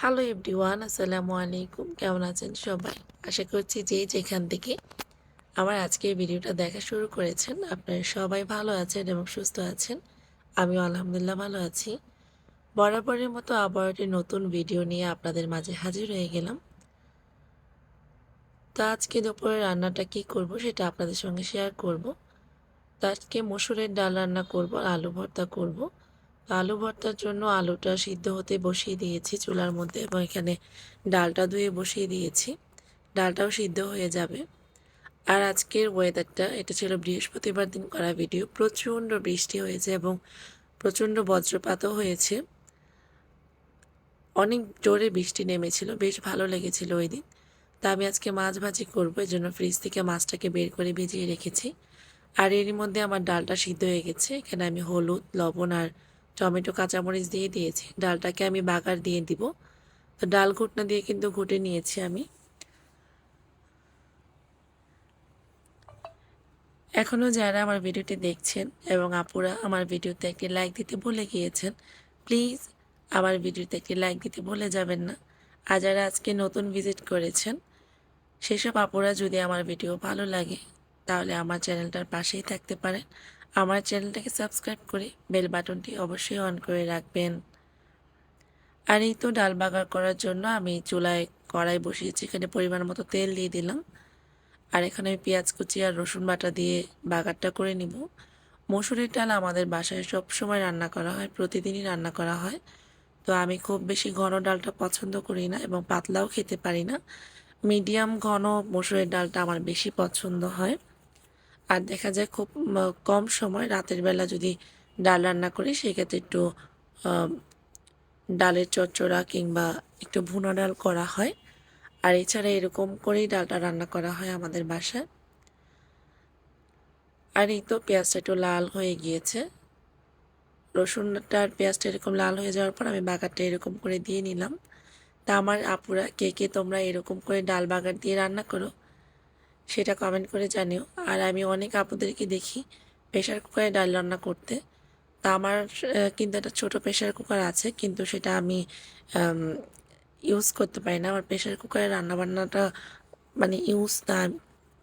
Hello everyone, আসসালামু আলাইকুম। কেমন আছেন সবাই? আশা করছি যে যেখান থেকে আমার আজকের ভিডিওটা দেখা শুরু করেছেন আপনারা সবাই ভালো আছেন এবং সুস্থ আছেন। আমিও আলহামদুলিল্লাহ ভালো আছি। বরাবরের মতো আবার একটি নতুন ভিডিও নিয়ে আপনাদের মাঝে হাজির হয়ে গেলাম। তো আজকে দুপুরে রান্নাটা কি করব সেটা আপনাদের সঙ্গে শেয়ার করব। তো আজকে মসুরের ডাল রান্না করব, আলু ভর্তা করব। তো আলু ভর্তার জন্য আলুটা সিদ্ধ হতে বসিয়ে দিয়েছি চুলার মধ্যে এবং এখানে ডালটা ধুয়ে বসিয়ে দিয়েছি। ডালটাও সিদ্ধ হয়ে যাবে। আর আজকের ওয়েদারটা এটা ছিল বৃহস্পতিবার দিন করা ভিডিও। প্রচণ্ড বৃষ্টি হয়েছে এবং প্রচণ্ড বজ্রপাতও হয়েছে। অনেক জোরে বৃষ্টি নেমেছিল, বেশ ভালো লেগেছিল ওই দিন। তা আমি আজকে মাছ ভাজি করবো, এই জন্য ফ্রিজ থেকে মাছটাকে বের করে ভিজিয়ে রেখেছি। আর এরই মধ্যে আমার ডালটা সিদ্ধ হয়ে গেছে। এখানে আমি হলুদ, লবণ আর টমেটো, কাঁচামরিচ দিয়ে দিয়েছি। ডালটাকে আমি বাগার দিয়ে দিব। তো ডাল ঘুটনা দিয়ে কিন্তু ঘুটে নিয়েছি আমি। এখনও যারা আমার ভিডিওটি দেখছেন এবং আপুরা আমার ভিডিওতে একটি লাইক দিতে ভুলে গিয়েছেন, প্লিজ আমার ভিডিওতে একটি লাইক দিতে ভুলে যাবেন না। আর যারা আজকে নতুন ভিজিট করেছেন সেসব আপুরা যদি আমার ভিডিও ভালো লাগে তাহলে আমার চ্যানেলটার পাশেই থাকতে পারেন। আমার চ্যানেলটাকে সাবস্ক্রাইব করে বেল বাটনটি অবশ্যই অন করে রাখবেন। আর এই তো ডাল বাগার করার জন্য আমি চুলায় কড়াই বসিয়েছি, এখানে পরিমাণ মতো তেল দিয়ে দিলাম। আর এখানে আমি পেঁয়াজ কুচি আর রসুন বাটা দিয়ে বাগারটা করে নিব। মসুরের ডাল আমাদের বাসায় সব সময় রান্না করা হয়, প্রতিদিনই রান্না করা হয়। তো আমি খুব বেশি ঘন ডালটা পছন্দ করি না এবং পাতলাও খেতে পারি না। মিডিয়াম ঘন মসুরের ডালটা আমার বেশি পছন্দ হয়। আর দেখা যায় খুব কম সময় রাতের বেলা যদি ডাল রান্না করি সেক্ষেত্রে একটু আহ, ডালের চচ্চড়া কিংবা একটু ভুনা ডাল করা হয়। আর এছাড়া এরকম করেই ডালটা রান্না করা হয় আমাদের বাসায়। আর এই তো পেঁয়াজটা একটু লাল হয়ে গিয়েছে। রসুনটা আর পেঁয়াজটা এরকম লাল হয়ে যাওয়ার পর আমি বাগারটা এরকম করে দিয়ে নিলাম। তা আমার আপুরা কে কে তোমরা এরকম করে ডাল বাগার দিয়ে রান্না করো সেটা কমেন্ট করে জানিও। আর আমি অনেক আপুদেরকে দেখি প্রেশার কুকারে ডাল রান্না করতে। তা আমার কিন্তু একটা ছোট প্রেশার কুকার আছে, কিন্তু সেটা আমি ইউজ করতে পারি না। আমার প্রেশার কুকারে রান্নাবান্নাটা মানে ইউজ না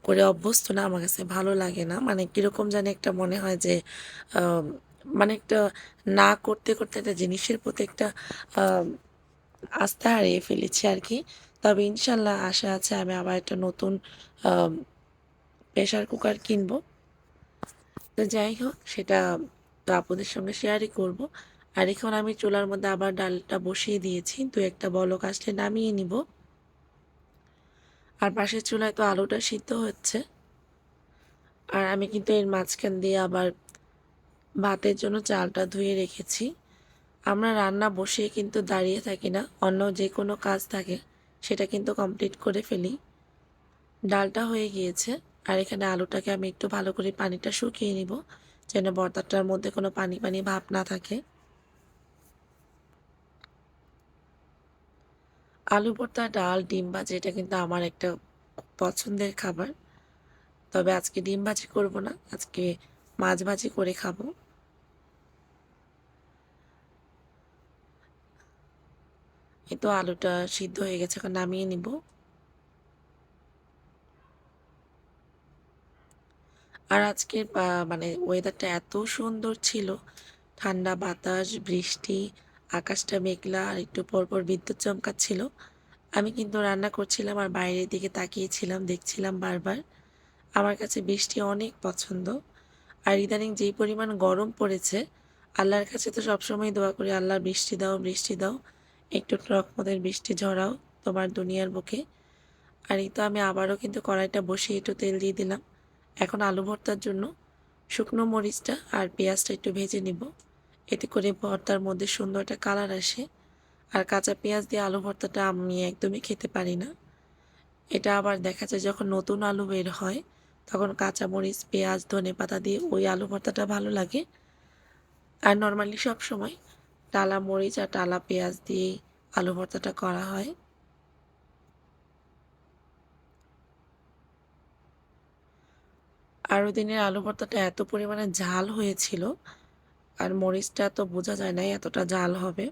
করে অভ্যস্ত না, আমার কাছে ভালো লাগে না। মানে কীরকম জানি একটা মনে হয় যে আম, মানে একটা না করতে করতে একটা জিনিসের প্রতি একটা আম, আস্থা হারিয়ে ফেলেছি আর কি। তবে ইনশাল্লাহ আশা আছে আমি আবার একটা নতুন প্রেশার কুকার কিনবো। তো যাই হোক সেটা তো আপনাদের সঙ্গে শেয়ারই করব। আর এখন আমি চুলার মধ্যে আবার ডালটা বসিয়ে দিয়েছি, তো একটা বলক আসলে নামিয়ে নিব। আর পাশের চুলায় তো আলুটা সিদ্ধ হচ্ছে। আর আমি কিন্তু এর মাঝখান দিয়ে আবার ভাতের জন্য চালটা ধুয়ে রেখেছি। আমরা রান্না বসিয়ে কিন্তু দাঁড়িয়ে থাকি না, অন্য যে কোনো কাজ থাকে সেটা কিন্তু কমপ্লিট করে ফেলি। ডালটা হয়ে গিয়েছে। আর এখানে আলুটাকে আমি একটু ভালো করে পানিটা শুকিয়ে নিব, যেন ভর্তাটার মধ্যে কোনো পানি পানি ভাব না থাকে। আলু ভর্তা, ডাল, ডিম ভাজি এটা কিন্তু আমার একটা খুব পছন্দের খাবার। তবে আজকে ডিম ভাজি করব না, আজকে মাছ ভাজি করে খাবো। এই তো আলুটা সিদ্ধ হয়ে গেছে, এখন নামিয়ে নিব। আর আজকের মানে ওয়েদারটা এত সুন্দর ছিল, ঠান্ডা বাতাস, বৃষ্টি, আকাশটা মেঘলা আর একটু পরপর বিদ্যুৎ চমকাচ্ছিল। আমি কিন্তু রান্না করছিলাম আর বাইরের দিকে তাকিয়েছিলাম, দেখছিলাম বারবার। আমার কাছে বৃষ্টি অনেক পছন্দ। আর ইদানিং যেই পরিমাণ গরম পড়েছে, আল্লাহর কাছে তো সবসময় দোয়া করি, আল্লাহ বৃষ্টি দাও, বৃষ্টি দাও, একটু রহমতের বৃষ্টি ঝরাও তোমার দুনিয়ার বুকে। আর এই তো আমি আবারও কিন্তু কড়াইটা বসিয়ে একটু তেল দিয়ে দিলাম। এখন আলু ভর্তার জন্য শুকনো মরিচটা আর পেঁয়াজটা একটু ভেজে নিব, এতে করে ভর্তার মধ্যে সুন্দর একটা কালার আসে। আর কাঁচা পেঁয়াজ দিয়ে আলু ভর্তাটা আমি একদমই খেতে পারি না। এটা আবার দেখা যায় যখন নতুন আলু বের হয় তখন কাঁচা মরিচ, পেঁয়াজ, ধনেপাতা দিয়ে ওই আলু ভর্তাটা ভালো লাগে। আর নর্মালি সব সময় টালা মরিচ আর টালা পেঁয়াজ দিয়েই আলু ভর্তাটা করা হয়। আর ওই দিনের আলু ভর্তাটা এত পরিমাণে ঝাল হয়েছিল, আর মরিচটা তো বোঝা যায় নাই এতটা ঝাল হবে।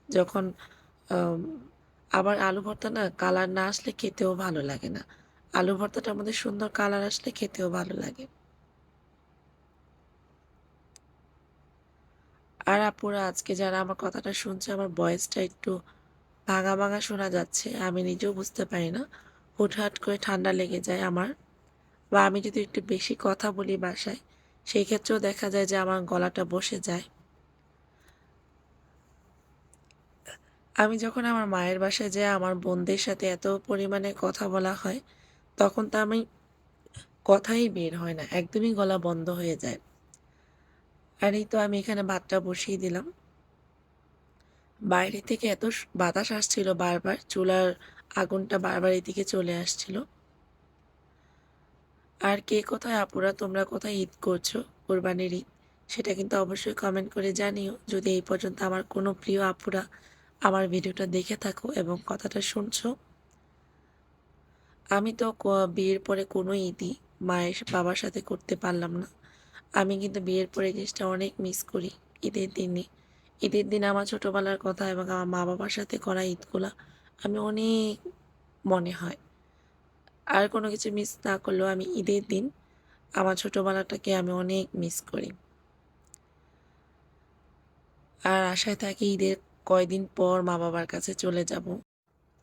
যখন আবার আলু ভর্তা না কালার না আসলে খেতেও ভালো লাগে না। আলু ভর্তাটার মধ্যে সুন্দর কালার আসলে খেতেও ভালো লাগে। আর আপুরা আজকে যারা আমার কথাটা শুনছে আমার ভয়েসটা একটু ভাঙা, ভাঙা শোনা যাচ্ছে। আমি নিজেও বুঝতে পারি না। হুটহাট করে ঠান্ডা লেগে যায় আমার। বা আমি যদি একটু বেশি কথা বলি বাসায়, সেই ক্ষেত্রেও দেখা যায় যে আমার গলাটা বসে যায়। আমি যখন আমার মায়ের বাসায় যাই আমার বোনদের সাথে এত পরিমাণে কথা বলা হয়, তখন তো আমি কথাই বের হয় না। একদমই গলা বন্ধ হয়ে যায়। আর এই তো আমি এখানে ভাতটা বসিয়ে দিলাম। বাইরে থেকে এত বাতাস আসছিল বারবার, চুলার আগুনটা বারবার এদিকে চলে আসছিল। আর কে কোথায় আপুরা তোমরা কোথায় ঈদ করছো, কোরবানির ঈদ? সেটা কিন্তু অবশ্যই কমেন্ট করে জানিও। যদি এই পর্যন্ত আমার কোনো প্রিয় আপুরা আমার ভিডিওটা দেখে থাকো এবং কথাটা শুনছো। আমি তো বিয়ের পরে কোনো ঈদই মায়ের বাবার সাথে করতে পারলাম না। আমি কিন্তু বিয়ের পরে এই জিনিসটা অনেক মিস করি ঈদের দিনে। ঈদের দিন আমার ছোটবেলার কথা এবং আমার মা বাবার সাথে করা ঈদগুলা আমি অনেক মনে হয়। আর কোনো কিছু মিস না করলেও আমি ঈদের দিন আমার ছোটবেলাটাকে আমি অনেক মিস করি। আর আশায় থাকি ঈদের কয়দিন পর মা বাবার কাছে চলে যাব।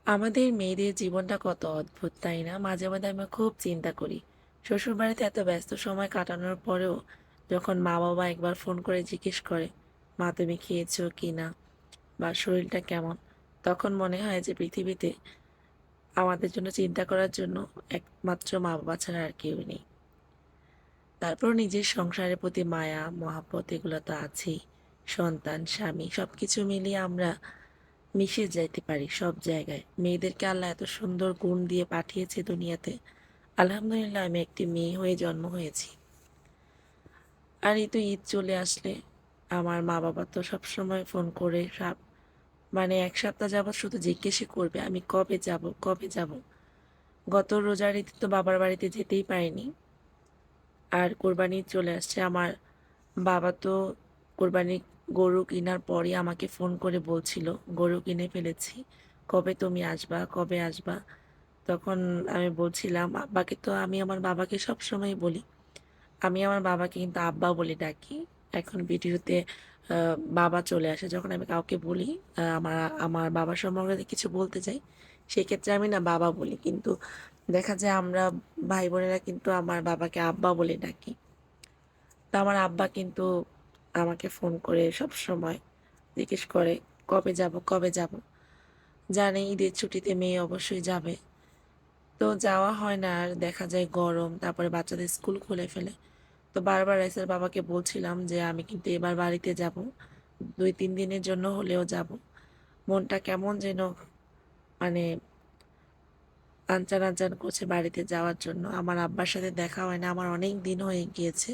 আমাদের মেয়েদের জীবনটা কত অদ্ভুত তাই না? মাঝে মাঝে আমি খুব চিন্তা করি। শ্বশুরবাড়িতে এত ব্যস্ত সময় কাটানোর পরেও যখন মা বাবা একবার ফোন করে জিজ্ঞেস করে, মা তুমি খেয়েছো কি না বা শরীরটা কেমন, তখন মনে হয় যে পৃথিবীতে আমাদের জন্য চিন্তা করার জন্য একমাত্র মা বাবা ছাড়া আর কেউ নেই। তারপর নিজের সংসারের প্রতি মায়া মহাব্বত এগুলো তো আছেই। সন্তান স্বামী সবকিছু মিলিয়ে আমরা মিশে যাইতে পারি সব জায়গায়। মেয়েদেরকে আল্লাহ এত সুন্দর গুণ দিয়ে পাঠিয়েছে দুনিয়াতে। আলহামদুলিল্লাহ আমি একটি মেয়ে হয়ে জন্ম হয়েছি। আর এই তো ঈদ চলে আসলে আমার মা বাবা তো সবসময় ফোন করে মানে 1 সপ্তাহ যাবৎ শুধু জিজ্ঞেসই করবে আমি কবে যাব কবে যাব। গত রোজার ঈদে তো বাবার বাড়িতে যেতেই পারিনি। আর কোরবানি ঈদ চলে আসছে। আমার বাবা তো কোরবানি গরু কিনার পরই আমাকে ফোন করে বলছিল, "গরু কিনে ফেলেছি। কবে তুমি আসবা, কবে আসবা?" তখন আমি বলছিলাম আব্বাকে তো আমি আমার বাবাকে সবসময় বলি। আমি আমার বাবাকে কিন্তু আব্বা বলে ডাকি। এখন ভিডিওতে আ বাবা চলে আসে। যখন আমি কাউকে বলি আমার আমার বাবা সম্পর্কে কিছু বলতে চাই, সেক্ষেত্রে আমি না বাবা বলি। কিন্তু দেখা যায় আমরা ভাই-বোনেরা কিন্তু আমার বাবাকে আব্বা বলে ডাকি। তো আমার আব্বা কিন্তু আমাকে ফোন করে সবসময় জিজ্ঞেস করে, "কবে যাব, কবে যাব?" জানে ঈদের ছুটিতে মেয়ে অবশ্যই যাবে। তো যাওয়া হয় না আর দেখা যায় গরম, তারপরে বাচ্চাদের স্কুল খুলে ফেলে। তো বারবার রাইসার বাবাকে বলছিলাম যে, "আমি কিন্তু এবার বাড়িতে যাব। ২-৩ দিনের জন্য হলেও যাব।" মনটা কেমন যেন মানে আনচান, আনচান করছে বাড়িতে যাওয়ার জন্য। আমার আব্বার সাথে দেখা হয় না। আমার অনেক দিন হয়ে গিয়েছে।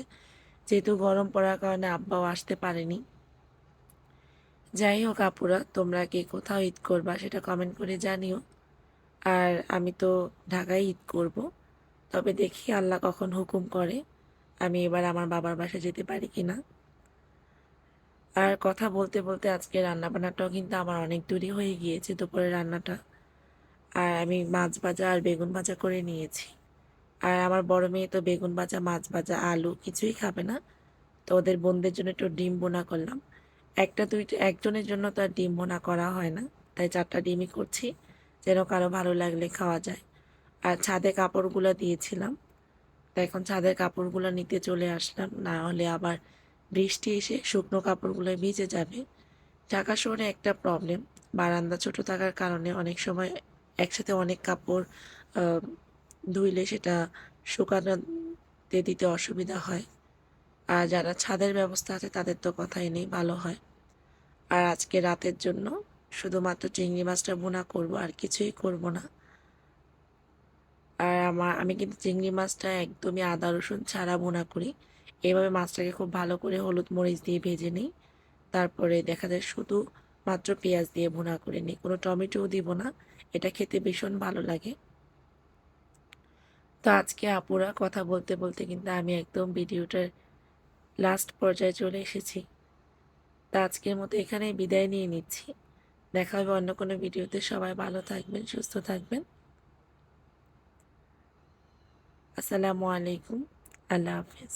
যেহেতু গরম পড়ার কারণে আব্বাও আসতে পারেনি। যাই হোক আপুরা, তোমরা কে কোথাও ঈদ করবা সেটা কমেন্ট করে জানিও। আর আমি তো ঢাকায় ঈদ করব। তবে দেখি আল্লাহ কখন হুকুম করে আমি এবার আমার বাবার বাসায় যেতে পারি কিনা। আর কথা বলতে বলতে আজকে রান্নাবান্নাটাও কিন্তু আমার অনেক দূরই হয়ে গিয়েছে দুপুরের রান্নাটা। আর আমি মাছ ভাজা আর বেগুন ভাজা করে নিয়েছি। আর আমার বড় মেয়ে তো বেগুন ভাজা, মাছ ভাজা, আলু কিছুই খাবে না। তো ওদের বোনদের জন্য একটু ডিম ভুনা করলাম। ১টা ২টা একজনের জন্য তো আর ডিম ভুনা করা হয় না। তাই ৪টা ডিমই করছি যেন কারো ভালো লাগলে খাওয়া যায়। আর ছাদে কাপড়গুলো দিয়েছিলাম। তো এখন ছাদের কাপড়গুলো নিতে চলে আসলাম। না হলে আবার বৃষ্টি এসে শুকনো কাপড়গুলো ভিজে যাবে। ঢাকা শহরে একটা প্রবলেম, বারান্দা ছোট থাকার কারণে অনেক সময় একসাথে অনেক কাপড় আ ধুইলে সেটা শুকানোতে দিতে অসুবিধা হয়। আর যারা ছাদের ব্যবস্থা আছে তাদের তো কথাই নেই, ভালো হয়। আর আজকে রাতের জন্য শুধুমাত্র চিংড়ি মাছটা ভুনা করব, আর কিছুই করব না। আর আমি কিন্তু চিংড়ি মাছটা একদমই আদা রসুন ছাড়া ভুনা করি। এভাবে মাছটাকে খুব ভালো করে হলুদ মরিচ দিয়ে ভেজে নিই। তারপরে দেখা যায় শুধু মাত্র পেঁয়াজ দিয়ে ভুনা করে নিই। কোনো টমেটোও দিব না। এটা খেতে ভীষণ ভালো লাগে। তো আজকে আপুরা কথা বলতে বলতে কিন্তু আমি একদম ভিডিওটার লাস্ট পর্যায়ে চলে এসেছি। তো আজকের মতো এখানেই বিদায় নিয়ে নিচ্ছি। দেখা হবে অন্য কোনো ভিডিওতে। সবাই ভালো থাকবেন, সুস্থ থাকবেন। আসসালামু আলাইকুম। আল্লাহ হাফেজ।